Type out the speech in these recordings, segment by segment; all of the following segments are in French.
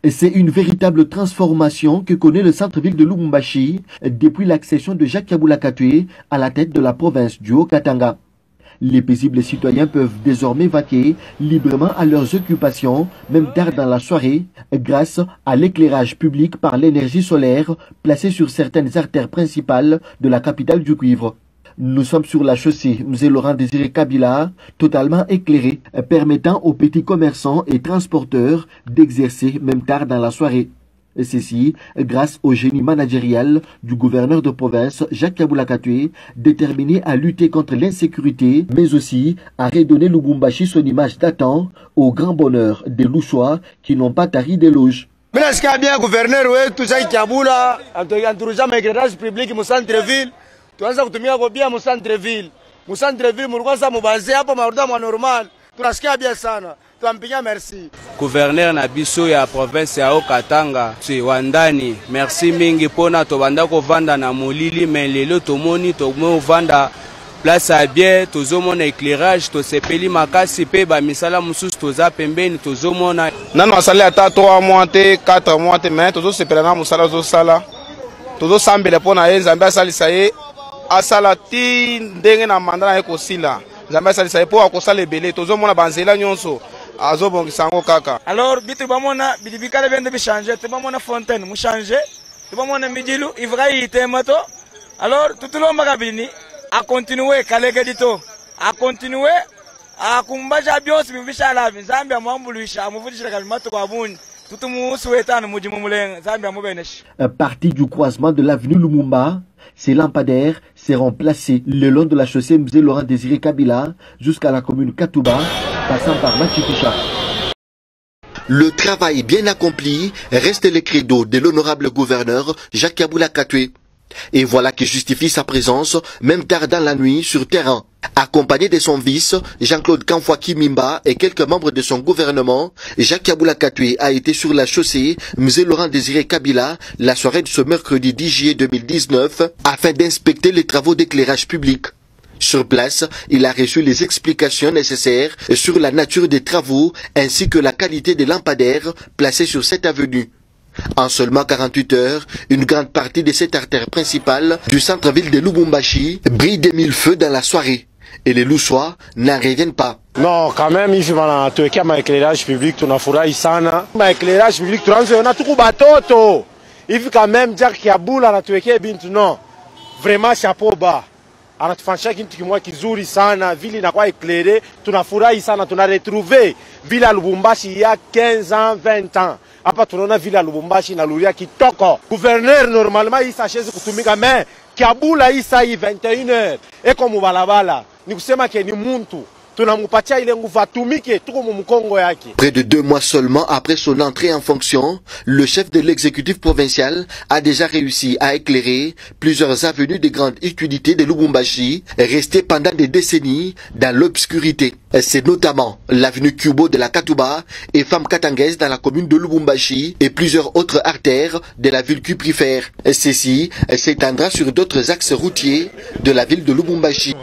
C'est une véritable transformation que connaît le centre-ville de Lubumbashi depuis l'accession de Jacques Kabula Katumbi à la tête de la province du Haut-Katanga. Les paisibles citoyens peuvent désormais vaquer librement à leurs occupations, même tard dans la soirée, grâce à l'éclairage public par l'énergie solaire placée sur certaines artères principales de la capitale du cuivre. Nous sommes sur la chaussée Mzee Laurent Désiré Kabila, totalement éclairée, permettant aux petits commerçants et transporteurs d'exercer même tard dans la soirée. Et ceci grâce au génie managérial du gouverneur de province Jacques Kabula Katumbi, déterminé à lutter contre l'insécurité, mais aussi à redonner Lubumbashi son image datant au grand bonheur des Louchois qui n'ont pas tari d'éloges. Bien gouverneur wetu Jacques Kabula anaturuja maéclairage public mu centre-ville. Tuanza kutumia kobia mu centre-ville. Mu centre-ville mulikuwa mubanze hapa maruda mwa normal. Tunasikia bien sana. Tuampigia merci. Gouverneur na biso ya province ya Haut-Katanga, c'est wandani. Merci mingi pona to banda ko vanda na molili mais lelo tomoni to mo vanda place à bien, tozomona éclairage, to sepeli makasi pe ba misala mususu toza pembeni tozomona. Nana sali ata 3 mois te 4 mois te mais tozo sepela na musala zo sala. Tozo sambele pona ye Nzambe asalisa ye asala ti ndenge na mandana ekosila. Nzambe asalisa ye po akosala ebele tozomona banzela nyonso azobongisa ngo kaka. Alors bitu bamona bidibikale bende bichanger, te bamona fontaine mu changer, te bamona midilu ivrai temato. Alors tutulomba kabini a continuer kalege dito, a continuer a kumbaja byose bibishala Nzambe amwambuluisha amuvudishira kalimato kwa buni. Partie du croisement de l'avenue Lumumba, ces lampadaires seront placés le long de la chaussée Mzee Laurent Désiré Kabila jusqu'à la commune Katouba, passant par Machikusha. Le travail bien accompli reste le credo de l'honorable gouverneur Jacques Kabula Katumbi. Et voilà qui justifie sa présence, même tard dans la nuit, sur terrain. Accompagné de son vice, Jean-Claude Kamfwa Kimimba et quelques membres de son gouvernement, Jacques Kabula Katumbi a été sur la chaussée Mzee Laurent Désiré Kabila la soirée de ce mercredi 10 juillet 2019 afin d'inspecter les travaux d'éclairage public. Sur place, il a reçu les explications nécessaires sur la nature des travaux ainsi que la qualité des lampadaires placés sur cette avenue. En seulement 48 heures, une grande partie de cette artère principale du centre-ville de Lubumbashi brille des mille feux dans la soirée. Et les Louchois n'en reviennent pas. Non, quand même, il faut un éclairage public, tu n'as sana. Éclairage public, tu n'as tout batoto. Il faut quand même dire qu'il y a boule à tuer bintu non. Vraiment chapeau bas. Anatufanyisha kitu kimoja kizuri sana, vile inakuwa éclairé, tunafurahi sana, tunaretrouver vile Lubumbashi il y a 15 ans, 20 ans. Hapa tunaona vile Lubumbashi na luria kitoko. Gouverneur normalement il s'achèze kutumika mais Kabula isa 21h. Eko mubalabala. Ni kusema ke ni muntu. Tunamupatia ile nguvu atumike tuko mu mkongo yake. Près de 2 mois seulement après son entrée en fonction, le chef de l'exécutif provincial a déjà réussi à éclairer plusieurs avenues de grande utilité de Lubumbashi, restées pendant des décennies dans l'obscurité. C'est notamment l'avenue Kubo de la Katouba et Femme Katangaise dans la commune de Lubumbashi et plusieurs autres artères de la ville cuprifère. Ceci s'étendra sur d'autres axes routiers de la ville de Lubumbashi.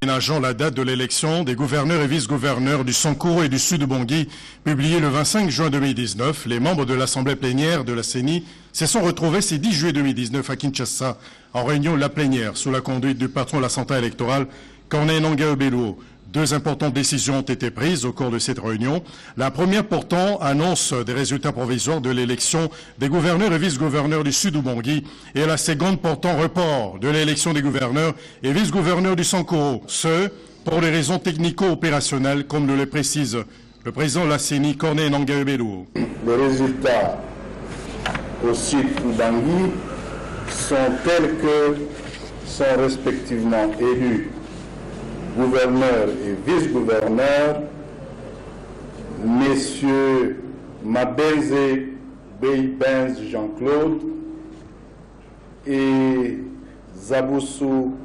Aménageant la date de l'élection des gouverneurs et vice-gouverneurs du Sankuru et du Sud-Ubangi, publiée le 25 juin 2019, les membres de l'Assemblée plénière de la CENI se sont retrouvés ce 10 juillet 2019 à Kinshasa, en réunion la plénière, sous la conduite du patron de la santé électorale, Corneille Nangaa Obeluo. 2 importantes décisions ont été prises au cours de cette réunion. La première portant annonce des résultats provisoires de l'élection des gouverneurs et vice-gouverneurs du Sud-Ubangi et la seconde portant report de l'élection des gouverneurs et vice-gouverneurs du Sankuru. Ce, pour des raisons technico-opérationnelles, comme le précise le président de la CENI, Corneille Nangaa Obeluo. Les résultats au Sud-Ubangi sont tels que sont respectivement élus gouverneurs et vice-gouverneurs, messieurs Mabenze Beibenz Jean-Claude et Zaboussou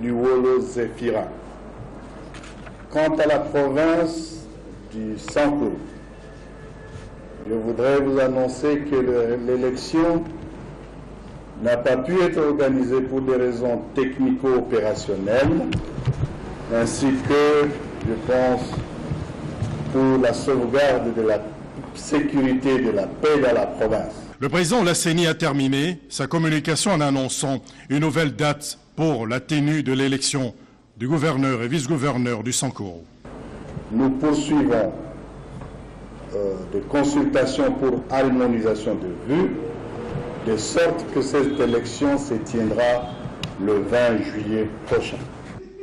Luolo Zéphira. Quant à la province du Sankuru, je voudrais vous annoncer que l'élection n'a pas pu être organisée pour des raisons technico-opérationnelles, ainsi que, je pense, pour la sauvegarde de la sécurité et de la paix dans la province. Le président de la CENI a terminé sa communication en annonçant une nouvelle date pour la tenue de l'élection du gouverneur et vice-gouverneur du Sankuru. Nous poursuivons des consultations pour harmonisation de vues, de sorte que cette élection se tiendra le 20 juillet prochain.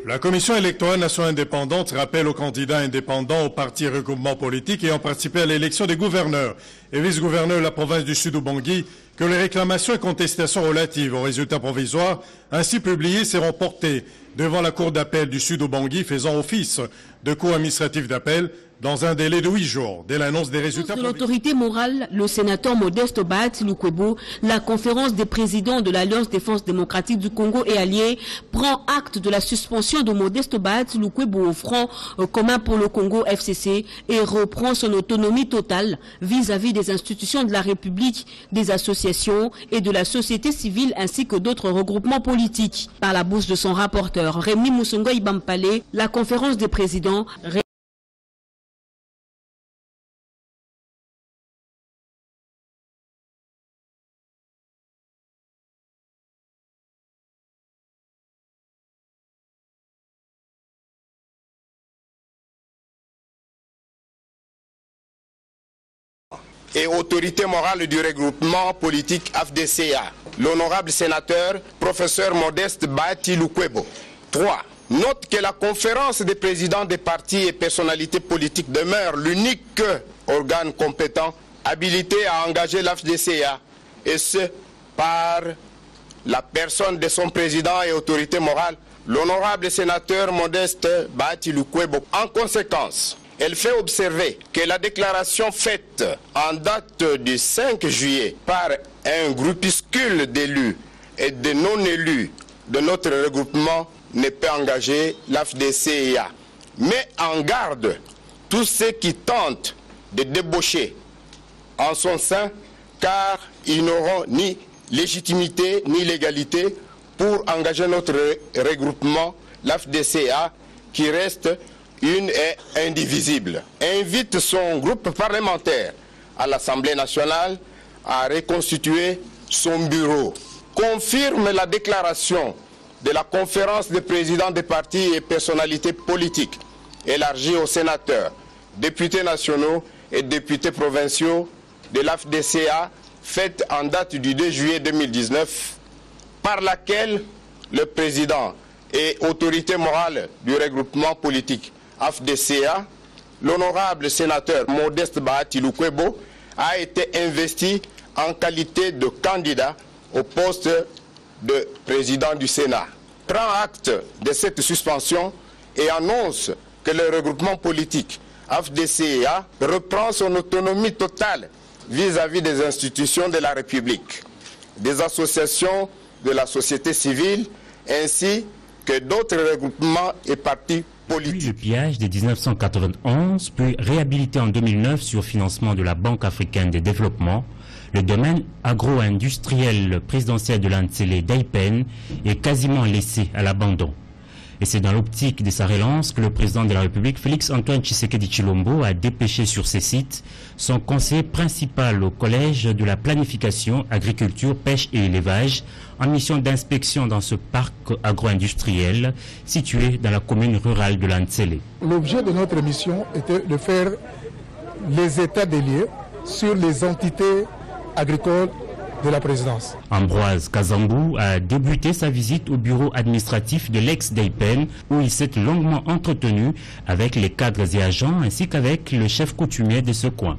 La Commission électorale nationale indépendante rappelle aux candidats indépendants aux partis et regroupements politiques ayant participé à l'élection des gouverneurs et vice-gouverneurs de la province du Sud-Ubangi que les réclamations et contestations relatives aux résultats provisoires ainsi publiés seront portées devant la Cour d'appel du Sud-Ubangi faisant office de cour administrative d'appel dans un délai de 8 jours dès l'annonce des résultats. De l'autorité morale, le sénateur Modeste Bahati Lukwebo, la conférence des présidents de l'Alliance Défense démocratique du Congo et alliés prend acte de la suspension de Modeste Bahati Lukwebo au Front commun pour le Congo FCC et reprend son autonomie totale vis-à-vis des institutions de la République, des associations et de la société civile ainsi que d'autres regroupements politiques. Par la bouche de son rapporteur Rémi Moussongo Ibampale, la conférence des présidents et autorité morale du regroupement politique AFDCA, l'honorable sénateur professeur Modeste Bahati Lukwebo. 3. Note que la conférence des présidents des partis et personnalités politiques demeure l'unique organe compétent habilité à engager l'AFDCA, et ce, par la personne de son président et autorité morale, l'honorable sénateur Modeste Bahati Lukwebo. En conséquence, elle fait observer que la déclaration faite en date du 5 juillet par un groupuscule d'élus et de non-élus de notre regroupement ne peut engager l'AFDCA. Mais en garde tous ceux qui tentent de débaucher en son sein, car ils n'auront ni légitimité ni légalité pour engager notre regroupement, l'AFDCA, qui reste une et indivisible. Invite son groupe parlementaire à l'Assemblée nationale à reconstituer son bureau. Confirme la déclaration de la conférence des présidents des partis et personnalités politiques élargie aux sénateurs, députés nationaux et députés provinciaux de l'AFDCA faite en date du 2 juillet 2019 par laquelle le président et autorité morale du regroupement politique AFDCA, l'honorable sénateur Modeste Bahati Lukwebo, a été investi en qualité de candidat au poste de président du Sénat. Prend acte de cette suspension et annonce que le regroupement politique AFDCA reprend son autonomie totale vis-à-vis des institutions de la République, des associations de la société civile, ainsi que d'autres regroupements et partis politiques. Puis le pillage de 1991, puis réhabilité en 2009 sur financement de la Banque africaine de développement, le domaine agro-industriel présidentiel de l'Antsele d'Aipen est quasiment laissé à l'abandon. Et c'est dans l'optique de sa relance que le président de la République, Félix-Antoine Tshisekedi Tshilombo, a dépêché sur ces sites son conseiller principal au Collège de la planification, agriculture, pêche et élevage, en mission d'inspection dans ce parc agro-industriel situé dans la commune rurale de l'Antsele. L'objet de notre mission était de faire les états des lieux sur les entités agricoles de la présidence. Ambroise Kazambou a débuté sa visite au bureau administratif de l'ex-Daipen où il s'est longuement entretenu avec les cadres et agents ainsi qu'avec le chef coutumier de ce coin.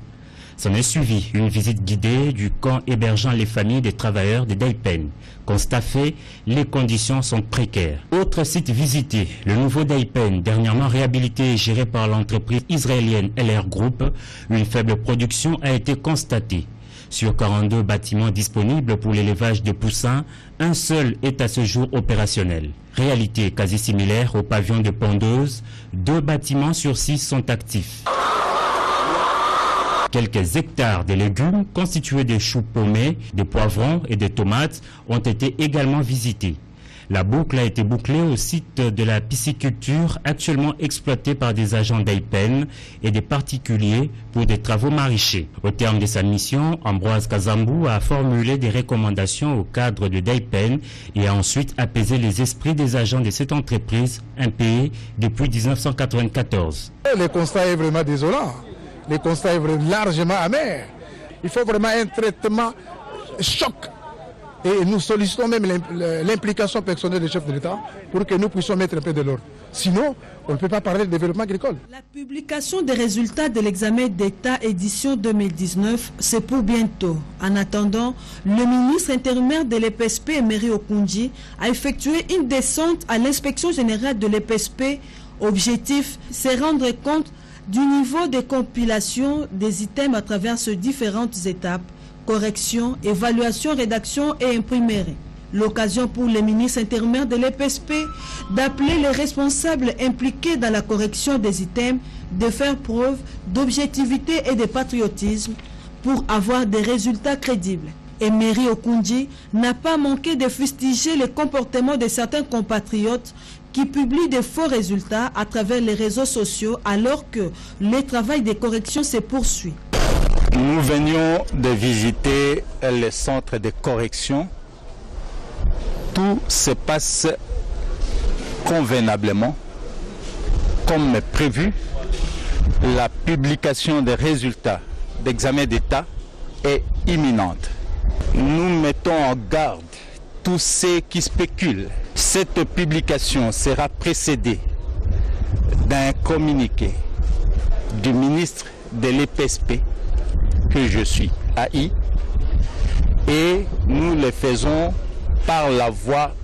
S'en est suivi une visite guidée du camp hébergeant les familles des travailleurs de Daipen. Constat fait, les conditions sont précaires. Autre site visité, le nouveau Daipen, dernièrement réhabilité et géré par l'entreprise israélienne LR Group, une faible production a été constatée. Sur 42 bâtiments disponibles pour l'élevage de poussins, un seul est à ce jour opérationnel. Réalité quasi similaire au pavillon de Pondeuse, 2 bâtiments sur 6 sont actifs. Quelques hectares de légumes constitués de choux paumés, de poivrons et de tomates ont été également visités. La boucle a été bouclée au site de la pisciculture actuellement exploité par des agents d'AIPEN et des particuliers pour des travaux maraîchers. Au terme de sa mission, Ambroise Kazambou a formulé des recommandations au cadre de d'AIPEN et a ensuite apaisé les esprits des agents de cette entreprise impayée depuis 1994. Le constat est vraiment désolant. Le constat est vraiment largement amer. Il faut vraiment un traitement choc. Et nous sollicitons même l'implication personnelle du chef de l'État pour que nous puissions mettre un peu de l'ordre. Sinon, on ne peut pas parler de développement agricole. La publication des résultats de l'examen d'État édition 2019, c'est pour bientôt. En attendant, le ministre intérimaire de l'EPSP, Emery Okundji, a effectué une descente à l'inspection générale de l'EPSP. Objectif, c'est rendre compte du niveau de compilation des items à travers ces différentes étapes: correction, évaluation, rédaction et imprimerie. L'occasion pour les ministres intérimaires de l'EPSP d'appeler les responsables impliqués dans la correction des items de faire preuve d'objectivité et de patriotisme pour avoir des résultats crédibles. Emery Okundji n'a pas manqué de fustiger le comportement de certains compatriotes qui publient de faux résultats à travers les réseaux sociaux alors que le travail de correction se poursuit. Nous venions de visiter le centre de correction. Tout se passe convenablement, comme prévu. La publication des résultats d'examen d'État est imminente. Nous mettons en garde tous ceux qui spéculent. Cette publication sera précédée d'un communiqué du ministre de l'EPSP, que je suis AI, et nous le faisons par la voie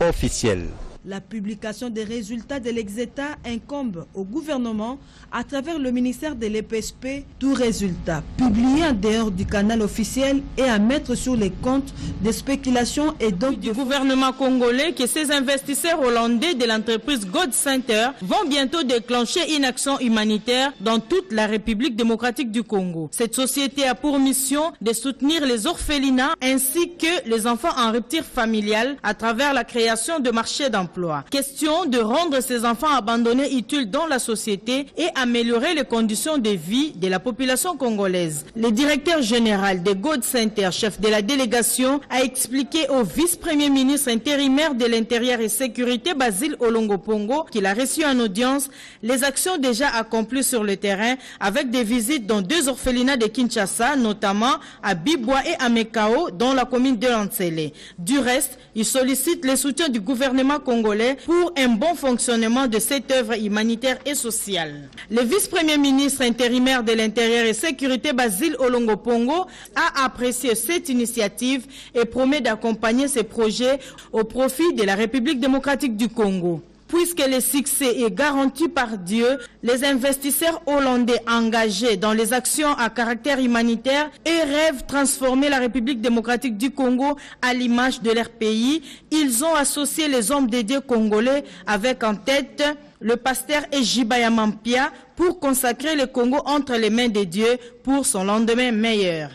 officielle. La publication des résultats de l'ex-État incombe au gouvernement à travers le ministère de l'EPSP. Tout résultat publié en dehors du canal officiel et à mettre sur les comptes de spéculation et donc du gouvernement congolais que ces investisseurs hollandais de l'entreprise God Center vont bientôt déclencher une action humanitaire dans toute la République démocratique du Congo. Cette société a pour mission de soutenir les orphelinats ainsi que les enfants en rupture familiale à travers la création de marchés d'emploi. Question de rendre ces enfants abandonnés utiles dans la société et améliorer les conditions de vie de la population congolaise. Le directeur général de God Center, chef de la délégation, a expliqué au vice-premier ministre intérimaire de l'Intérieur et Sécurité, Basile Olongo Pongo, qu'il a reçu en audience les actions déjà accomplies sur le terrain avec des visites dans 2 orphelinats de Kinshasa, notamment à Bibwa et à Mekao, dans la commune de Lansele. Du reste, il sollicite le soutien du gouvernement congolais pour un bon fonctionnement de cette œuvre humanitaire et sociale. Le vice-premier ministre intérimaire de l'Intérieur et Sécurité, Basile Olongo Pongo, a apprécié cette initiative et promet d'accompagner ces projets au profit de la République démocratique du Congo. Puisque le succès est garanti par Dieu, les investisseurs hollandais engagés dans les actions à caractère humanitaire et rêvent transformer la République démocratique du Congo à l'image de leur pays. Ils ont associé les hommes de Dieu congolais avec en tête le pasteur Ejibaya Mampia pour consacrer le Congo entre les mains de Dieu pour son lendemain meilleur.